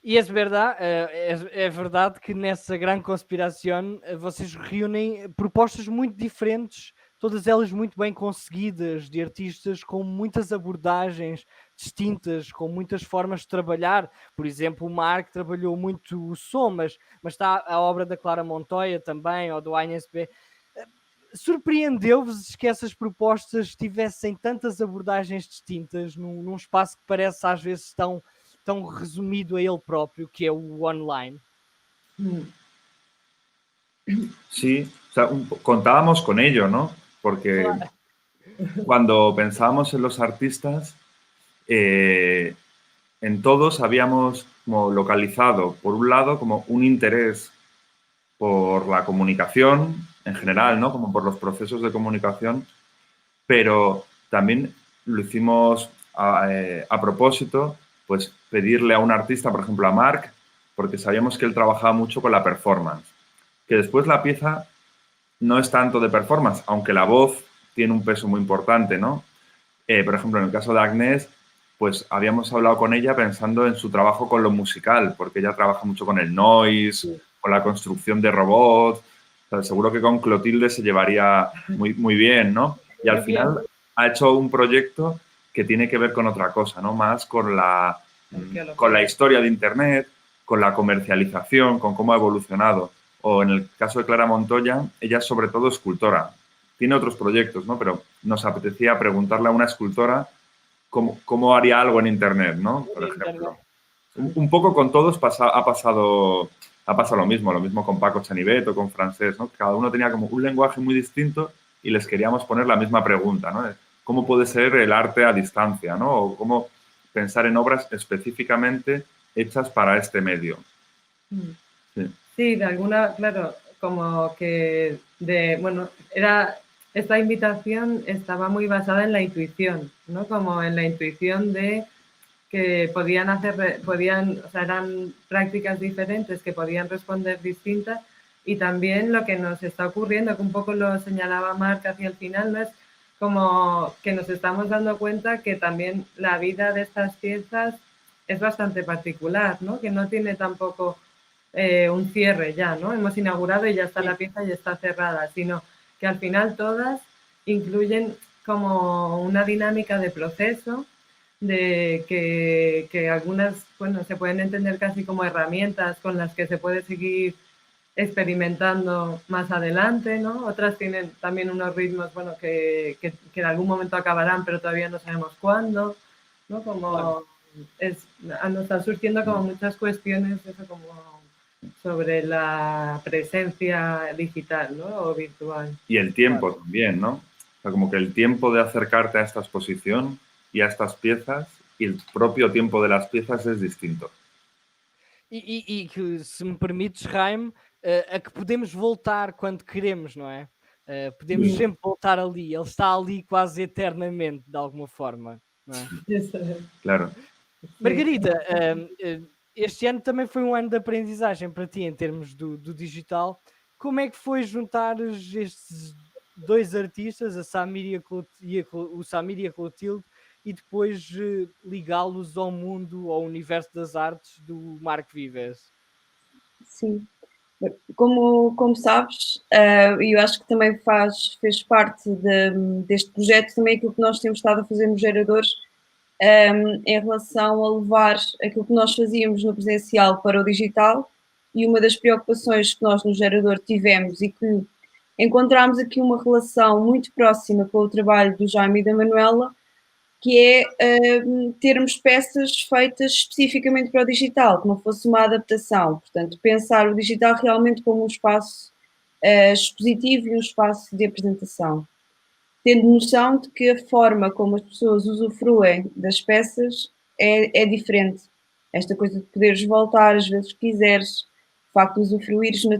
E é verdade que nessa grande conspiração vocês reúnem propostas muito diferentes, todas elas muito bem conseguidas, de artistas com muitas abordagens distintas, com muitas formas de trabalhar. Por exemplo, o Marc trabalhou muito o som, mas está a obra da Clara Montoya também, ou do ANSB. Surpreendeu-vos que essas propostas tivessem tantas abordagens distintas num espaço que parece às vezes tão resumido a ele próprio, que é o online? Sí, o sea, contábamos con ello, ¿no? Porque cuando pensábamos en los artistas, en todos habíamos como localizado, por un lado, como un interés por la comunicación en general, ¿no? Como por los procesos de comunicación, pero también lo hicimos a propósito, pues pedirle a un artista, por ejemplo a Marc, porque sabíamos que él trabajaba mucho con la performance, que después la pieza no es tanto de performance, aunque la voz tiene un peso muy importante, ¿no? Por ejemplo, en el caso de Agnès, pues habíamos hablado con ella pensando en su trabajo con lo musical, porque ella trabaja mucho con el noise, con la construcción de robots. O sea, seguro que con Clotilde se llevaría muy bien, ¿no? Y al final ha hecho un proyecto que tiene que ver con otra cosa, ¿no? Más con la historia de Internet, con la comercialización, con cómo ha evolucionado. O en el caso de Clara Montoya, ella es sobre todo escultora. Tiene otros proyectos, ¿no? Pero nos apetecía preguntarle a una escultora cómo haría algo en Internet, ¿no? Por ejemplo. Un poco con todos ha pasado lo mismo con Paco Chanivet o con Francés, ¿no? Cada uno tenía como un lenguaje muy distinto y les queríamos poner la misma pregunta, ¿no? ¿Cómo puede ser el arte a distancia, ¿no? O cómo pensar en obras específicamente hechas para este medio. Sí, claro, como que esta invitación estaba muy basada en la intuición, ¿no? Como en la intuición de que eran prácticas diferentes que podían responder distintas, y también lo que nos está ocurriendo, que un poco lo señalaba Marc hacia el final, ¿no? Es como que nos estamos dando cuenta que también la vida de estas piezas es bastante particular, ¿no? Que no tiene tampoco un cierre ya, ¿no? Hemos inaugurado y ya está la pieza y está cerrada, sino que al final todas incluyen como una dinámica de proceso, de que algunas, bueno, se pueden entender casi como herramientas con las que se puede seguir experimentando más adelante, ¿no? Otras tienen también unos ritmos, bueno, que en algún momento acabarán, pero todavía no sabemos cuándo, ¿no? Como Claro. nos están surgiendo como muchas cuestiones, eso como sobre la presencia digital, ¿no? O virtual. Y el tiempo Claro. también, ¿no? O sea, como que el tiempo de acercarte a esta exposición y a estas piezas y el propio tiempo de las piezas es distinto. E que, se me permites, Jaime, a que podemos voltar quando queremos, não é? Podemos Sim. sempre voltar ali. Ele está ali quase eternamente, de alguma forma, não é? Eso es. Claro. Margarida, este ano também foi um ano de aprendizagem para ti em termos do digital. Como é que foi juntares estes dois artistas, a Samir e o Samir e a Clotilde, e depois ligá-los ao mundo, ao universo das artes do Marco Vives? Sim. Como sabes, e eu acho que também fez parte deste projeto também aquilo que nós temos estado a fazer nos geradores, em relação a levar aquilo que nós fazíamos no presencial para o digital, e uma das preocupações que nós no gerador tivemos e que encontramos aqui uma relação muito próxima com o trabalho do Jaime e da Manuela, que é termos peças feitas especificamente para o digital, que não fosse uma adaptação. Portanto, pensar o digital realmente como um espaço expositivo e um espaço de apresentação. Tendo noção de que a forma como as pessoas usufruem das peças é diferente. Esta coisa de poderes voltar às vezes que quiseres, o facto de usufruires na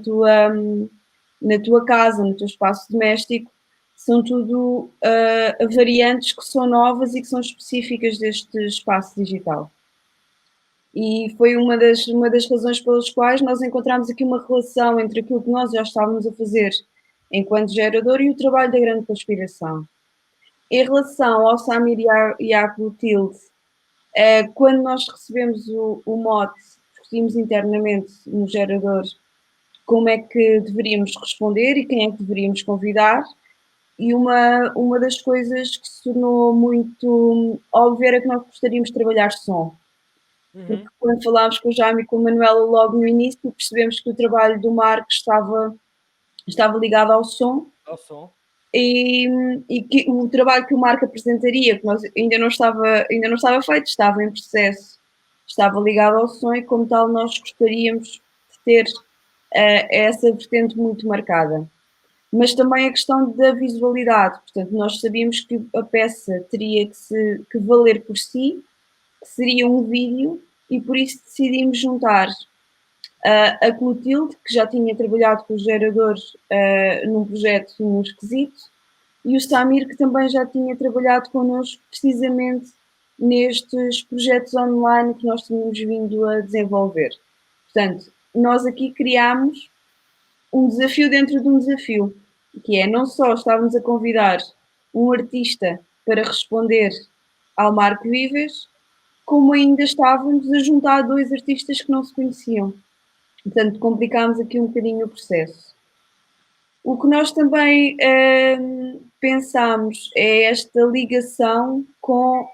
tua casa, no teu espaço doméstico, são tudo variantes que são novas e que são específicas deste espaço digital. E foi uma das razões pelas quais nós encontramos aqui uma relação entre aquilo que nós já estávamos a fazer enquanto gerador e o trabalho da Grande Conspiração. Em relação ao Samir e à Clotilde, quando nós recebemos o mote, discutimos internamente no gerador como é que deveríamos responder e quem é que deveríamos convidar. E uma das coisas que se tornou muito óbvia era que nós gostaríamos de trabalhar som. Porque quando falámos com o Jaime e com a Manuela logo no início, percebemos que o trabalho do Marco estava ligado ao som. Ao som. E que o trabalho que o Marco apresentaria, que nós ainda não estava feito, estava em processo, estava ligado ao som, e como tal nós gostaríamos de ter essa vertente muito marcada. Mas também a questão da visualidade, portanto nós sabíamos que a peça teria que valer por si, que seria um vídeo, e por isso decidimos juntar a Clotilde, que já tinha trabalhado com os geradores num projeto no Esquisito, e o Samir, que também já tinha trabalhado connosco precisamente nestes projetos online que nós tínhamos vindo a desenvolver. Portanto, nós aqui criámos um desafio dentro de um desafio, que é não só estávamos a convidar um artista para responder ao Marco Vives, como ainda estávamos a juntar dois artistas que não se conheciam. Portanto, complicámos aqui um bocadinho o processo. O que nós também pensámos é esta ligação com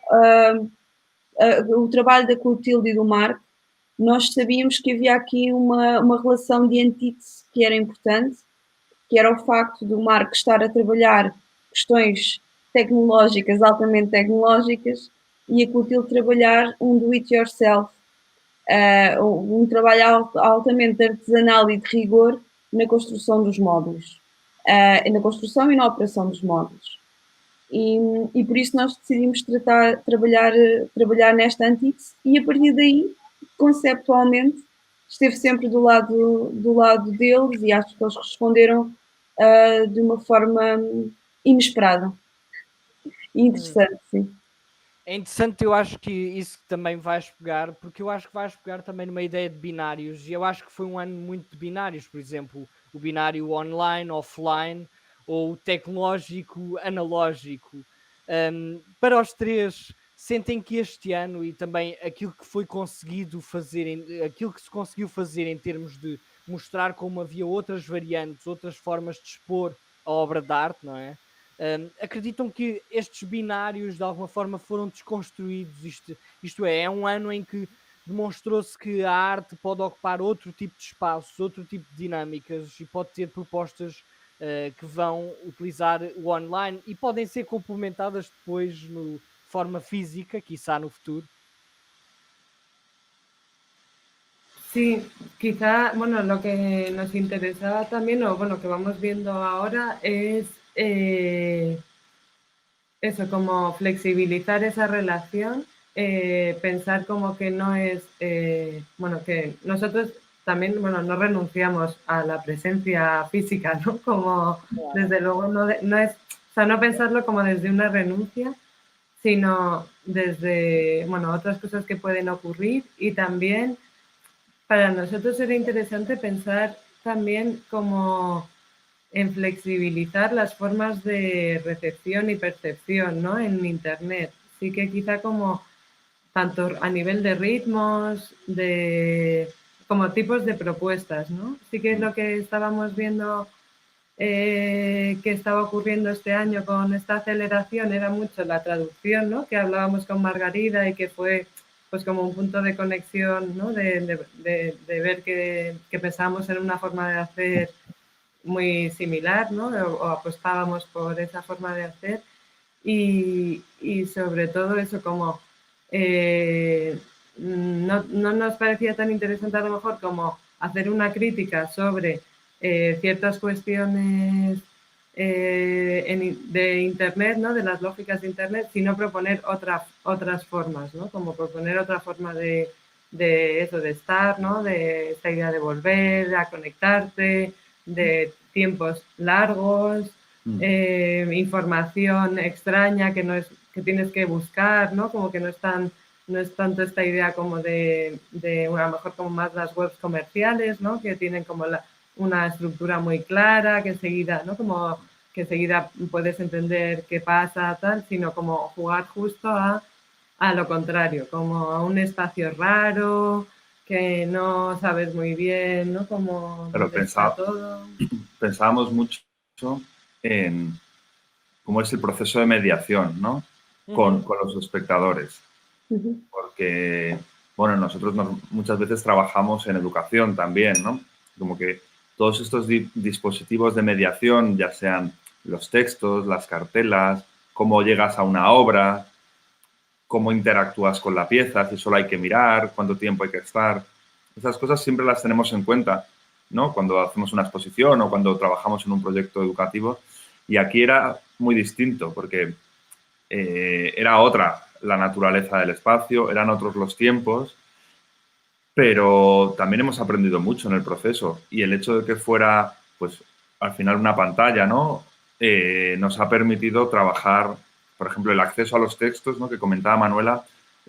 o trabalho da Clotilde e do Marco. Nós sabíamos que havia aqui uma relação de antítese que era importante, que era o facto do Marco estar a trabalhar questões tecnológicas, altamente tecnológicas, e a Clotilde trabalhar um do-it-yourself, um trabalho altamente artesanal e de rigor na construção dos módulos, na construção e na operação dos módulos. E por isso nós decidimos trabalhar nesta antítese, e a partir daí, conceptualmente, esteve sempre do lado deles, e acho que eles responderam de uma forma inesperada e interessante, sim. É interessante, eu acho que isso também vais pegar, porque eu acho que vais pegar também numa ideia de binários, e eu acho que foi um ano muito de binários, por exemplo, o binário online, offline, ou o tecnológico, analógico. Para os três, sentem que este ano e também aquilo que foi conseguido fazer, aquilo que se conseguiu fazer em termos de mostrar como havia outras variantes, outras formas de expor a obra de arte, não é? Acreditam que estes binários de alguma forma foram desconstruídos? Isto é um ano em que demonstrou-se que a arte pode ocupar outro tipo de espaços, outro tipo de dinâmicas e pode ter propostas que vão utilizar o online e podem ser complementadas depois de forma física, quiçá no futuro. Sí, quizá, bueno, lo que nos interesaba también, o bueno, que vamos viendo ahora es eso, como flexibilizar esa relación, pensar como que no es, bueno, que nosotros también, bueno, no renunciamos a la presencia física, ¿no? Como, desde luego, no es, o sea, no pensarlo como desde una renuncia, sino desde, bueno, otras cosas que pueden ocurrir y también para nosotros era interesante pensar también como en flexibilizar las formas de recepción y percepción, ¿no? En Internet. Sí que quizá como tanto a nivel de ritmos, como tipos de propuestas, ¿no? Sí que es lo que estábamos viendo que estaba ocurriendo este año con esta aceleración era mucho la traducción, ¿no? Que hablábamos con Margarida y que fue pues como un punto de conexión, ¿no? De ver que pensábamos en una forma de hacer muy similar, ¿no? O apostábamos por esa forma de hacer y sobre todo eso como no nos parecía tan interesante a lo mejor como hacer una crítica sobre ciertas cuestiones de Internet, ¿no? De las lógicas de Internet, sino proponer otras formas, ¿no? Como proponer otra forma de eso, de estar, ¿no? De esta idea de volver a conectarte, de tiempos largos, información extraña que no es que tienes que buscar, ¿no? Como que no es tanto esta idea como de a lo mejor como más las webs comerciales, ¿no? Que tienen como una estructura muy clara, que enseguida, ¿no? Como que enseguida puedes entender qué pasa, tal, sino como jugar justo a lo contrario, como a un espacio raro, que no sabes muy bien, ¿no? Como Pero dónde está todo. pensábamos mucho en cómo es el proceso de mediación, ¿no? Con los espectadores. Porque, bueno, nosotros muchas veces trabajamos en educación también, ¿no? Como que todos estos dispositivos de mediación, ya sean los textos, las cartelas, cómo llegas a una obra, cómo interactúas con la pieza, si solo hay que mirar, cuánto tiempo hay que estar. Esas cosas siempre las tenemos en cuenta, ¿no? Cuando hacemos una exposición o cuando trabajamos en un proyecto educativo. Y aquí era muy distinto porque era otra la naturaleza del espacio, eran otros los tiempos, pero también hemos aprendido mucho en el proceso y el hecho de que fuera, pues, al final una pantalla, ¿no? Nos ha permitido trabajar, por ejemplo, el acceso a los textos, ¿no? Que comentaba Manuela,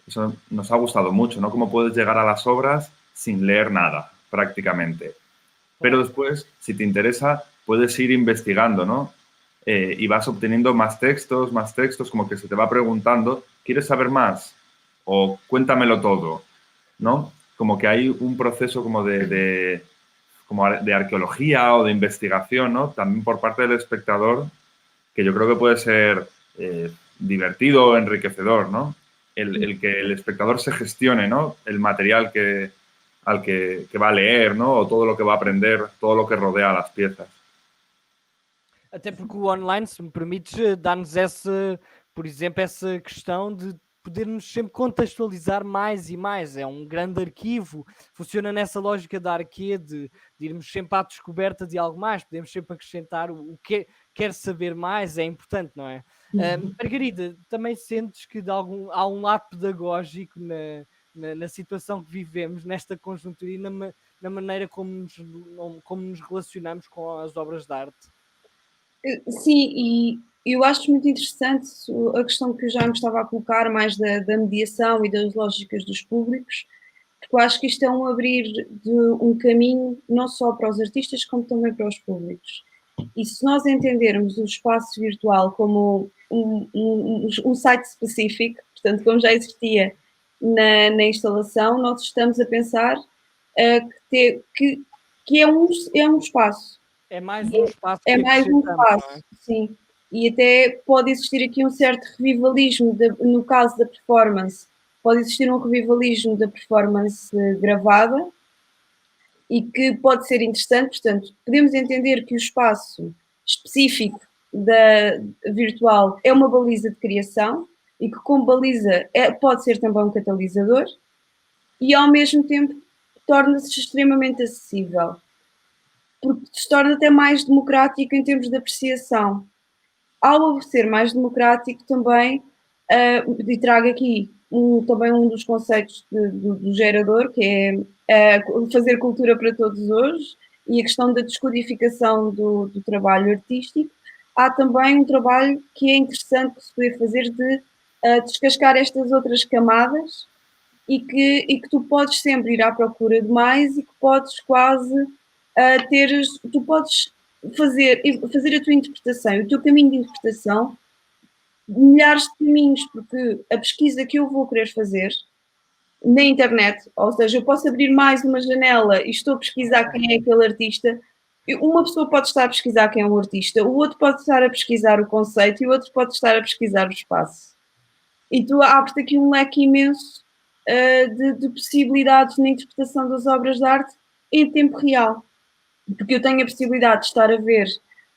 eso nos ha gustado mucho, ¿no? Cómo puedes llegar a las obras sin leer nada, prácticamente. Pero después, si te interesa, puedes ir investigando, ¿no? Y vas obteniendo más textos, como que se te va preguntando, ¿quieres saber más? O cuéntamelo todo, ¿no? Como que hay un proceso como de arqueología o de investigación, ¿no? También por parte del espectador, que yo creo que puede ser divertido o enriquecedor, ¿no? El que el espectador se gestione, ¿no? El material que va a leer, ¿no? O todo lo que va a aprender, todo lo que rodea a las piezas. Até porque o online, se me permites, dá-nos essa, por exemplo, essa questão de podermos sempre contextualizar mais e mais. É um grande arquivo, funciona nessa lógica da arquede, de irmos sempre à descoberta de algo mais, podemos sempre acrescentar o que quer saber mais, é importante, não é? Margarida, também sentes que há um lado pedagógico na situação que vivemos, nesta conjuntura e na maneira como nos relacionamos com as obras de arte? Sim, e eu acho muito interessante a questão que o Jaime estava a colocar, mais da mediação e das lógicas dos públicos, porque eu acho que isto é um abrir de um caminho não só para os artistas, como também para os públicos. E se nós entendermos o espaço virtual como um site específico, portanto, como já existia na instalação, nós estamos a pensar que é um espaço. É mais um espaço. É mais um espaço, sim. E até pode existir aqui um certo revivalismo no caso da performance, pode existir um revivalismo da performance gravada e que pode ser interessante. Portanto, podemos entender que o espaço específico da virtual é uma baliza de criação e que como baliza pode ser também um catalisador e ao mesmo tempo torna-se extremamente acessível, porque se torna até mais democrático em termos de apreciação. Ao ser mais democrático também, e trago aqui também um dos conceitos do gerador, que é fazer cultura para todos hoje, e a questão da descodificação do trabalho artístico, há também um trabalho que é interessante que se pode fazer de descascar estas outras camadas e que tu podes sempre ir à procura de mais e que podes quase tu podes fazer a tua interpretação, o teu caminho de interpretação, milhares de caminhos, porque a pesquisa que eu vou querer fazer na internet, ou seja, eu posso abrir mais uma janela e estou a pesquisar quem é aquele artista. Uma pessoa pode estar a pesquisar quem é o artista, o outro pode estar a pesquisar o conceito e o outro pode estar a pesquisar o espaço. E tu abres aqui um leque imenso de possibilidades na interpretação das obras de arte em tempo real. Porque eu tenho a possibilidade de estar a ver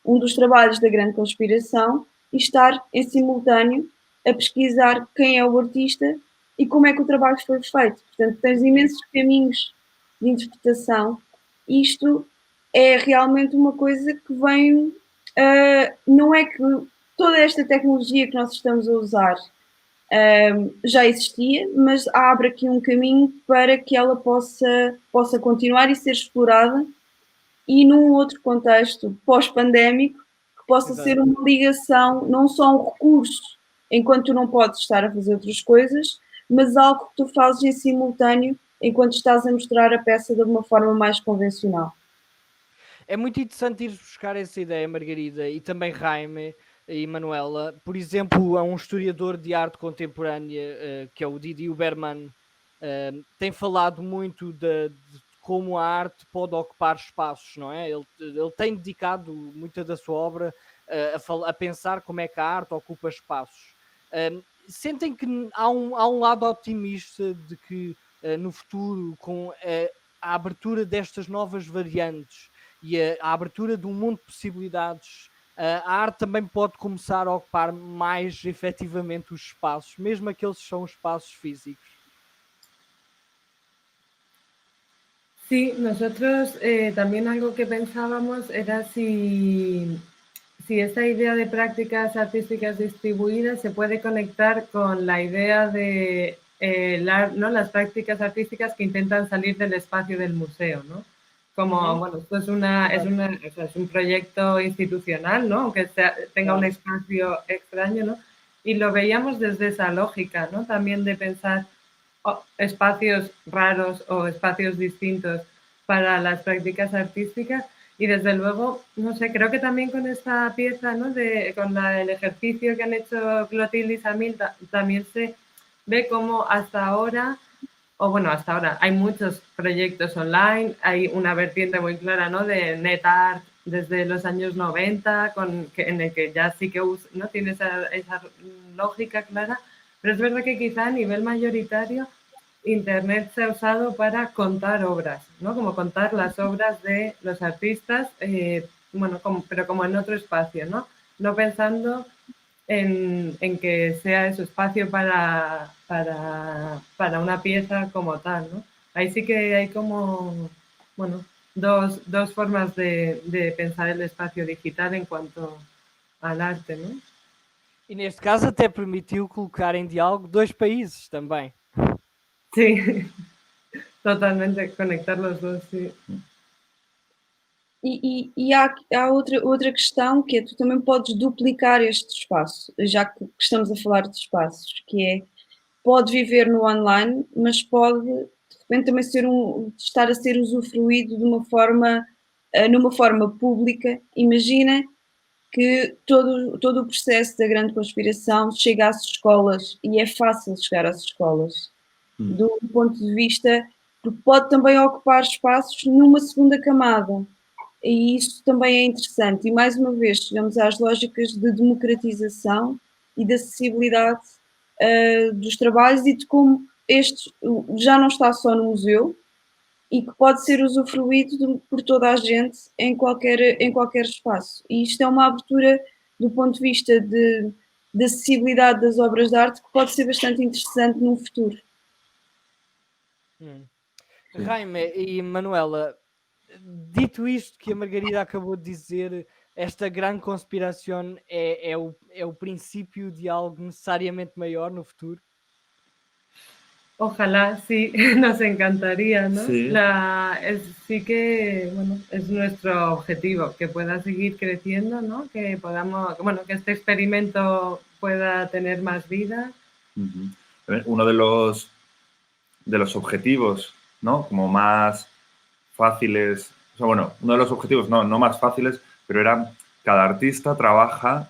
um dos trabalhos da Grande Conspiração e estar em simultâneo a pesquisar quem é o artista e como é que o trabalho foi feito. Portanto, tens imensos caminhos de interpretação. Isto é realmente uma coisa que vem... não é que toda esta tecnologia que nós estamos a usar já existia, mas abre aqui um caminho para que ela possa continuar e ser explorada e num outro contexto pós-pandémico que possa Exato. ser uma ligação, não só um recurso enquanto tu não podes estar a fazer outras coisas, mas algo que tu fazes em simultâneo enquanto estás a mostrar a peça de uma forma mais convencional. É muito interessante ir buscar essa ideia, Margarida, e também Jaime e Manuela. Por exemplo, há um historiador de arte contemporânea, que é o Didi Huberman, tem falado muito de como a arte pode ocupar espaços, não é? Ele tem dedicado muita da sua obra a pensar como é que a arte ocupa espaços. Sentem que há um lado otimista de que no futuro, com a abertura destas novas variantes e a abertura de um mundo de possibilidades, a arte também pode começar a ocupar mais efetivamente os espaços, mesmo aqueles que são espaços físicos? Sí, nosotros también algo que pensábamos era si esta idea de prácticas artísticas distribuidas se puede conectar con la idea de ¿no? las prácticas artísticas que intentan salir del espacio del museo, ¿no? Como, bueno, esto es un proyecto institucional, ¿no? Aunque tenga un espacio extraño, ¿no? Y lo veíamos desde esa lógica, ¿no? También de pensar espacios raros o espacios distintos para las prácticas artísticas y desde luego, no sé, creo que también con esta pieza, ¿no? Con el ejercicio que han hecho Clotilde y Samil también se ve como hasta ahora hay muchos proyectos online, hay una vertiente muy clara, ¿no? De NetArt desde los años 90, en el que ya sí que ¿no? tiene esa lógica clara. Pero es verdad que quizá a nivel mayoritario Internet se ha usado para contar obras, ¿no? Como contar las obras de los artistas, pero como en otro espacio, ¿no? No pensando en que sea ese espacio para una pieza como tal, ¿no? Ahí sí que hay como, dos formas de pensar el espacio digital en cuanto al arte, ¿no? E neste caso até permitiu colocar em diálogo dois países também. Sí, totalmente, conectar los dos, sí. E há outra questão que é, tu também podes duplicar este espaço, já que estamos a falar de espaços, que é, pode viver no online, mas pode de repente também estar a ser usufruído de uma forma, numa forma pública. Imagina que todo o processo da Grande Conspiração chega às escolas e é fácil chegar às escolas. Do ponto de vista, porque pode também ocupar espaços numa segunda camada. E isso também é interessante. E mais uma vez, chegamos às lógicas de democratização e de acessibilidade dos trabalhos e de como este já não está só no museu e que pode ser usufruído por toda a gente em qualquer espaço. E isto é uma abertura do ponto de vista de acessibilidade das obras de arte que pode ser bastante interessante no futuro. Jaime e Manuela, dito isto que a Margarida acabou de dizer, esta grande conspiração é o princípio de algo necessariamente maior no futuro? Ojalá, sí, nos encantaría, ¿no? Sí. Sí que, bueno, es nuestro objetivo, que pueda seguir creciendo, ¿no? Que podamos, bueno, que este experimento pueda tener más vida. Uno de los objetivos, ¿no? Como más fáciles, o sea, bueno, uno de los objetivos, no más fáciles, pero era cada artista trabaja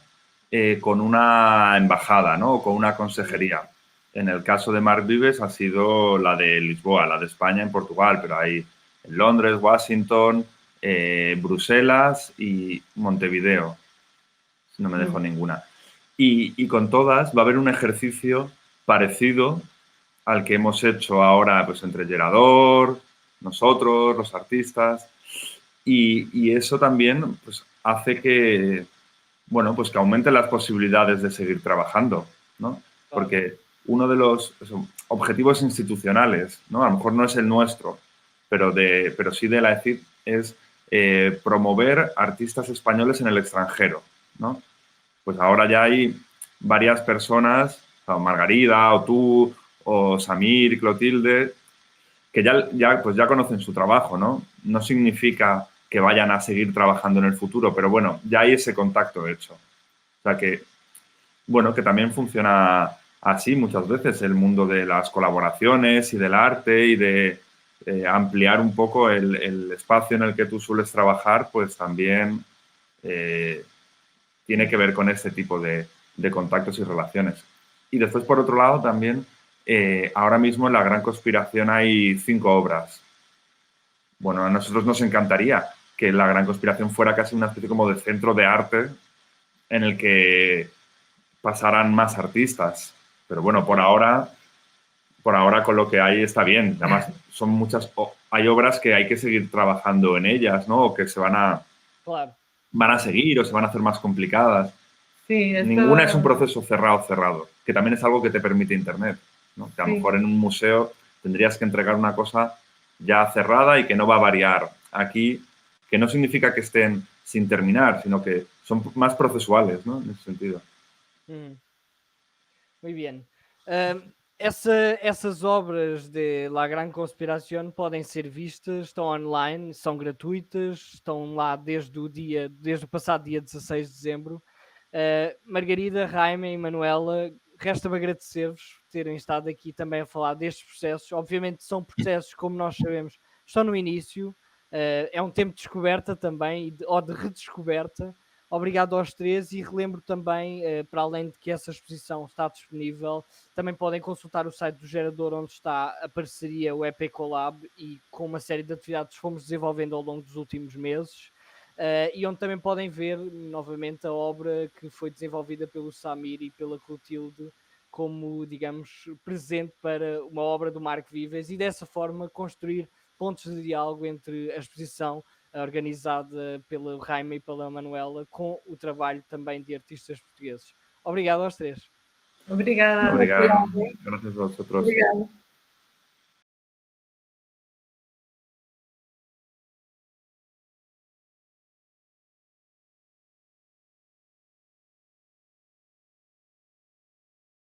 con una embajada, ¿no? O con una consejería. En el caso de Marc Vives ha sido la de Lisboa, la de España en Portugal, pero hay en Londres, Washington, Bruselas y Montevideo, si no me dejo ninguna. Y con todas va a haber un ejercicio parecido al que hemos hecho ahora pues entre Gerador, nosotros, los artistas, y eso también pues, hace que, bueno, pues que aumenten las posibilidades de seguir trabajando, ¿no? Porque uno de los objetivos institucionales, ¿no? A lo mejor no es el nuestro, pero sí de la ECID es promover artistas españoles en el extranjero, ¿no? Pues ahora ya hay varias personas, o Margarida, o tú, o Samir, Clotilde, que ya conocen su trabajo, ¿no? No significa que vayan a seguir trabajando en el futuro, pero bueno, ya hay ese contacto hecho. O sea que, bueno, que también funciona así muchas veces el mundo de las colaboraciones y del arte y de ampliar un poco el espacio en el que tú sueles trabajar, pues también tiene que ver con este tipo de contactos y relaciones. Y después, por otro lado, también ahora mismo en La Gran Conspiración hay 5 obras. Bueno, a nosotros nos encantaría que La Gran Conspiración fuera casi una especie como de centro de arte en el que pasaran más artistas. Pero bueno, por ahora con lo que hay está bien. Además, son muchas... Hay obras que hay que seguir trabajando en ellas, ¿no? O que se van a seguir o se van a hacer más complicadas. Sí, Ninguna es un proceso cerrado, que también es algo que te permite Internet, ¿no? Que a lo mejor en un museo tendrías que entregar una cosa ya cerrada y que no va a variar. Aquí, que no significa que estén sin terminar, sino que son más procesuales, ¿no? En ese sentido. Muy bien. Essas obras de La Gran Conspiración podem ser vistas, estão online, são gratuitas, estão lá desde o passado dia 16 de dezembro. Margarida, Jaime e Manuela, resta-me agradecer-vos por terem estado aqui também a falar destes processos. Obviamente são processos, como nós sabemos, estão no início, é um tempo de descoberta também, ou de redescoberta. Obrigado aos três e relembro também, para além de que essa exposição está disponível, também podem consultar o site do Gerador, onde está a parceria, o EP Collab, e com uma série de atividades que fomos desenvolvendo ao longo dos últimos meses, e onde também podem ver novamente a obra que foi desenvolvida pelo Samir e pela Clotilde como, digamos, presente para uma obra do Marc Vives, e dessa forma construir pontos de diálogo entre a exposição organizada pela Jaime e pela Manuela com o trabalho também de artistas portugueses. Obrigado aos três. Obrigada. Obrigado. Gracias a vosotros. Obrigada.